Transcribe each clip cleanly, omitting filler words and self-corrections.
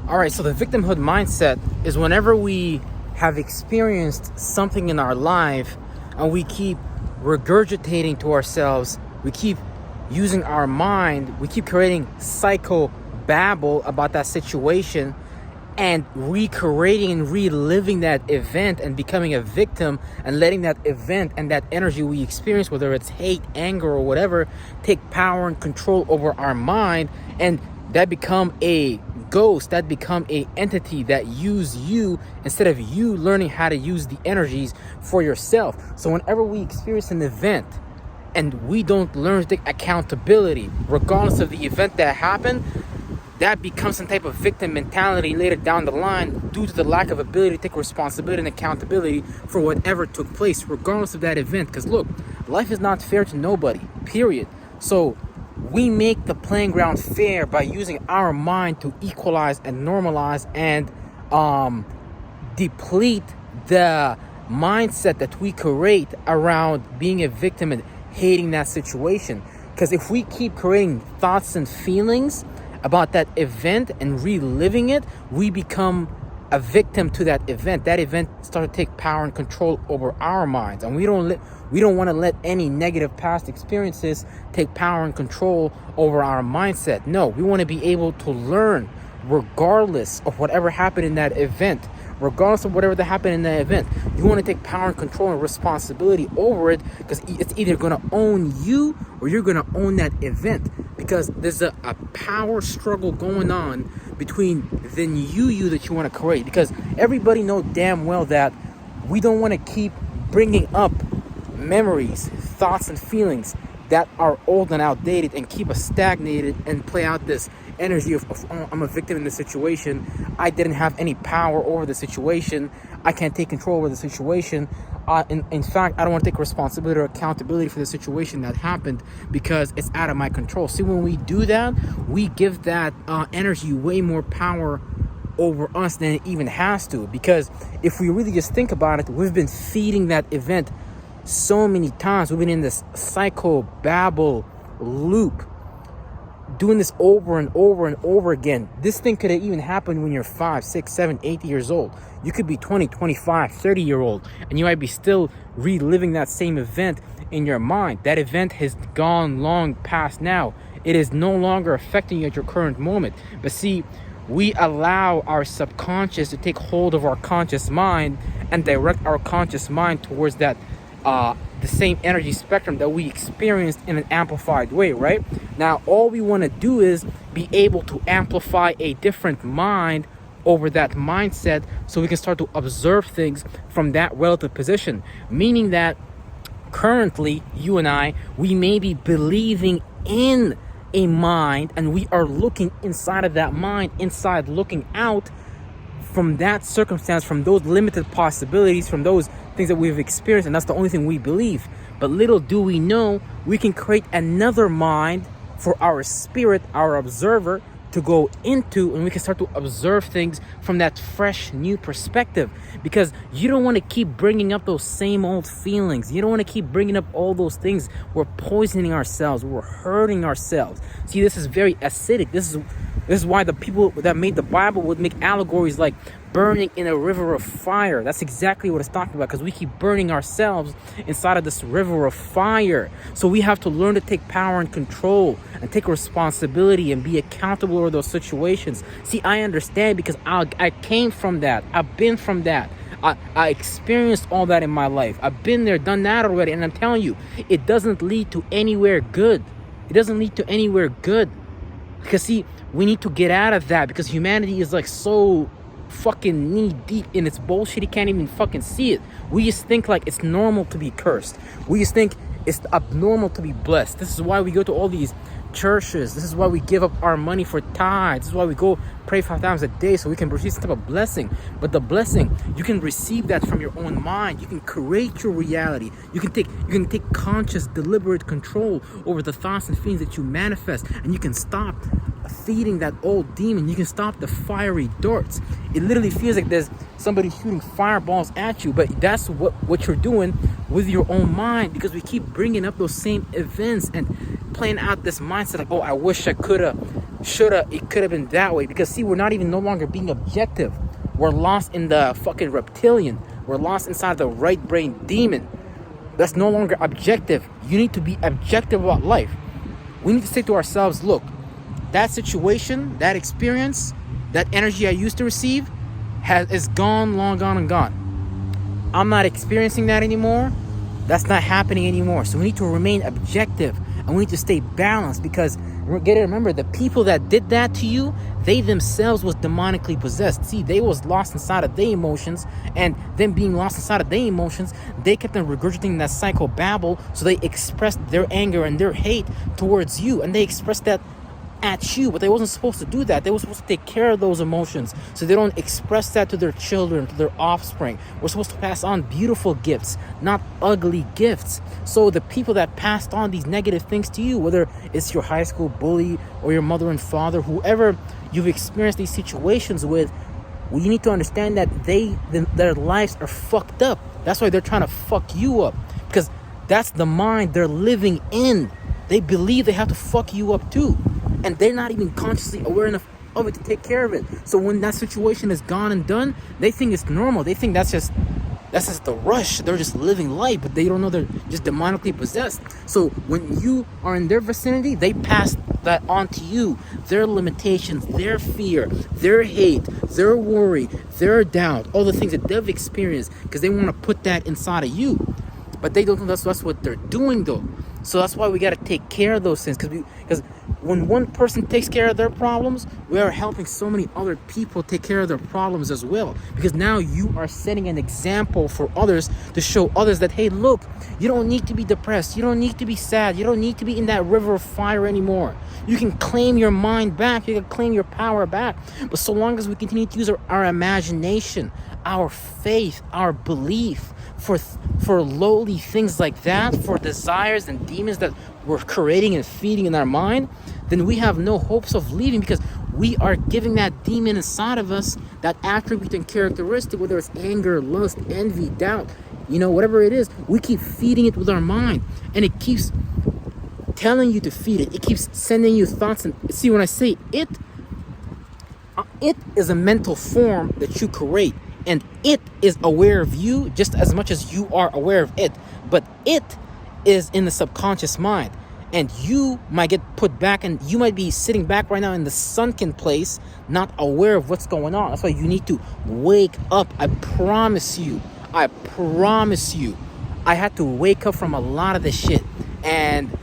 All right, so the victimhood mindset is whenever we have experienced something in our life and we keep regurgitating to ourselves, we keep using our mind, we keep creating psycho babble about that situation and recreating and reliving that event and becoming a victim and letting that event and that energy we experience, whether it's hate, anger, or whatever, take power and control over our mind, and that become a ghost, that become a entity that use you instead of you learning how to use the energies for yourself. So whenever we experience an event and we don't learn to take accountability regardless of the event that happened, that becomes some type of victim mentality later down the line due to the lack of ability to take responsibility and accountability for whatever took place regardless of that event. Because look, life is not fair to nobody, period. So we make the playing ground fair by using our mind to equalize and normalize and deplete the mindset that we create around being a victim and hating that situation. Because if we keep creating thoughts and feelings about that event and reliving it, we become a victim to that event. That event starts to take power and control over our minds, and we don't want to let any negative past experiences take power and control over our mindset. No, we want to be able to learn regardless of whatever happened in that event. Regardless of whatever that happened in that event, you want to take power and control and responsibility over it, because it's either going to own you or you're going to own that event, because there's a power struggle going on between the new you that you want to create. Because everybody knows damn well that we don't want to keep bringing up memories, thoughts, and feelings that are old and outdated and keep us stagnated and play out this energy of oh, I'm a victim in this situation. I didn't have any power over the situation. I can't take control over the situation. In fact, I don't want to take responsibility or accountability for the situation that happened because it's out of my control. See, when we do that, we give that energy way more power over us than it even has to. Because if we really just think about it, we've been feeding that event so many times. We've been in this psychobabble loop, doing this over and over and over again. This thing could have even happened when you're 5, 6, 7, 8 years old. You could be 20, 25, 30-year-old, and you might be still reliving that same event in your mind. That event has gone long past now. It is no longer affecting you at your current moment. But see, we allow our subconscious to take hold of our conscious mind and direct our conscious mind towards that the same energy spectrum that we experienced in an amplified way, right? Now, all we want to do is be able to amplify a different mind over that mindset so we can start to observe things from that relative position. Meaning that currently, you and I, we may be believing in a mind and we are looking inside of that mind, inside looking out from that circumstance, from those limited possibilities, from those things that we've experienced, and that's the only thing we believe. But little do we know, we can create another mind for our spirit, our observer, to go into, and we can start to observe things from that fresh new perspective. Because you don't want to keep bringing up those same old feelings. You don't want to keep bringing up all those things. We're poisoning ourselves. We're hurting ourselves. See, this is very acidic. This is why the people that made the Bible would make allegories like burning in a river of fire. That's exactly what it's talking about, because we keep burning ourselves inside of this river of fire. So we have to learn to take power and control and take responsibility and be accountable over those situations. See, I understand, because I came from that. I've been from that. I experienced all that in my life. I've been there, done that already. And I'm telling you, it doesn't lead to anywhere good. It doesn't lead to anywhere good. Because see, we need to get out of that, because humanity is like so fucking knee deep in its bullshit. You can't even fucking see it. We just think like it's normal to be cursed. We just think it's abnormal to be blessed. This is why we go to all these churches. This is why we give up our money for tithes. This is why we go pray 5 times a day, so we can receive some type of blessing. But the blessing, you can receive that from your own mind. You can create your reality. You can take conscious, deliberate control over the thoughts and feelings that you manifest, and you can stop feeding that old demon. You can stop the fiery darts. It literally feels like there's somebody shooting fireballs at you, but that's what you're doing with your own mind, because we keep bringing up those same events and playing out this mindset like, oh, I wish I could have shoulda, it could have been that way. Because see, we're not even no longer being objective. We're lost in the fucking reptilian. We're lost inside the right brain demon. That's no longer objective. You need to be objective about life. We need to say to ourselves, look, that situation, that experience, that energy I used to receive is gone, long gone and gone. I'm not experiencing that anymore. That's not happening anymore. So we need to remain objective, and we need to stay balanced, because remember, the people that did that to you, they themselves was demonically possessed. See, they was lost inside of their emotions, and them being lost inside of their emotions, they kept on regurgitating that psychobabble, so they expressed their anger and their hate towards you, and they expressed that at you, but they wasn't supposed to do that. They were supposed to take care of those emotions so they don't express that to their children, to their offspring. We're supposed to pass on beautiful gifts, not ugly gifts. So the people that passed on these negative things to you, whether it's your high school bully or your mother and father, whoever you've experienced these situations with, well, you need to understand that their lives are fucked up. That's why they're trying to fuck you up, because that's the mind they're living in. They believe they have to fuck you up too, and they're not even consciously aware enough of it to take care of it. So when that situation is gone and done, they think it's normal. They think that's just the rush. They're just living life, but they don't know they're just demonically possessed. So when you are in their vicinity, they pass that on to you. Their limitations, their fear, their hate, their worry, their doubt, all the things that they've experienced, because they want to put that inside of you. But they don't know that's what they're doing though. So that's why we got to take care of those things, because when one person takes care of their problems, we are helping so many other people take care of their problems as well. Because now you are setting an example for others, to show others that, hey, look, you don't need to be depressed. You don't need to be sad. You don't need to be in that river of fire anymore. You can claim your mind back. You can claim your power back. But so long as we continue to use our imagination, our faith, our belief for lowly things like that, for desires and demons that we're creating and feeding in our mind, then we have no hopes of leaving, because we are giving that demon inside of us, that attribute and characteristic, whether it's anger, lust, envy, doubt, whatever it is, we keep feeding it with our mind, and it keeps telling you to feed it. It keeps sending you thoughts. And see, when I say it is a mental form that you create, and it is aware of you just as much as you are aware of it. But it is in the subconscious mind, and you might get put back, and you might be sitting back right now in the sunken place, not aware of what's going on. That's why you need to wake up. I promise you, I had to wake up from a lot of this shit. And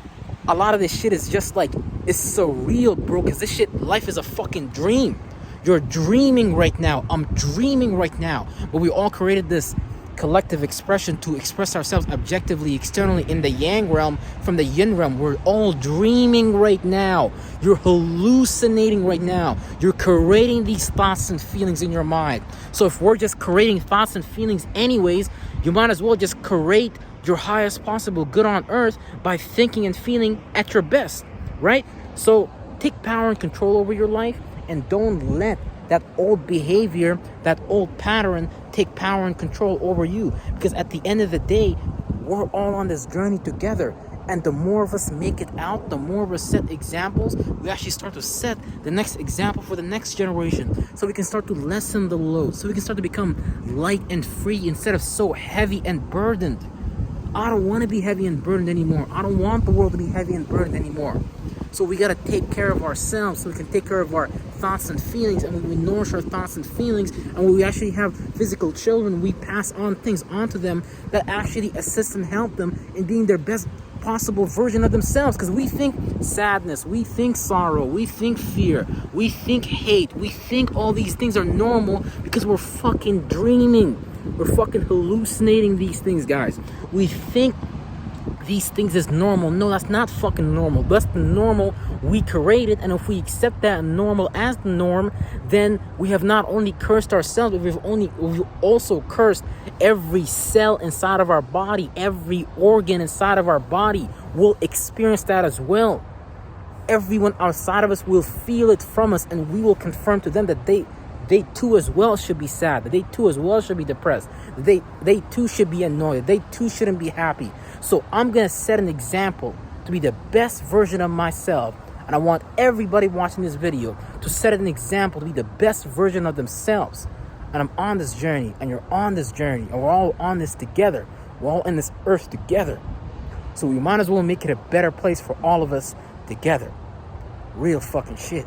a lot of this shit is just like, it's surreal, bro, because this shit, life is a fucking dream. You're dreaming right now. I'm dreaming right now. But we all created this collective expression to express ourselves objectively, externally, in the yang realm, from the yin realm. We're all dreaming right now. You're hallucinating right now. You're creating these thoughts and feelings in your mind. So if we're just creating thoughts and feelings anyways, you might as well just create your highest possible good on earth by thinking and feeling at your best, right? So take power and control over your life, and don't let that old behavior, that old pattern take power and control over you. Because at the end of the day, we're all on this journey together. And the more of us make it out, the more we set examples, we actually start to set the next example for the next generation. So we can start to lessen the load. So we can start to become light and free instead of so heavy and burdened. I don't want to be heavy and burdened anymore. I don't want the world to be heavy and burdened anymore. So we got to take care of ourselves, so we can take care of our thoughts and feelings. And when we nourish our thoughts and feelings, and when we actually have physical children, we pass on things onto them that actually assist and help them in being their best possible version of themselves. Because we think sadness, we think sorrow, we think fear, we think hate, we think all these things are normal because we're fucking dreaming. We're fucking hallucinating these things, guys. We think these things is normal. No, that's not fucking normal. That's the normal we created. And if we accept that normal as the norm, then we have not only cursed ourselves, but we've also cursed every cell inside of our body. Every organ inside of our body will experience that as well. Everyone outside of us will feel it from us, and we will confirm to them that they too as well should be sad, that they too as well should be depressed, that they too should be annoyed, they too shouldn't be happy. So I'm going to set an example to be the best version of myself And I want everybody watching this video to set an example to be the best version of themselves. And I'm on this journey, and you're on this journey, and we're all on this together. We're all in this earth together. So we might as well make it a better place for all of us together. Real fucking shit.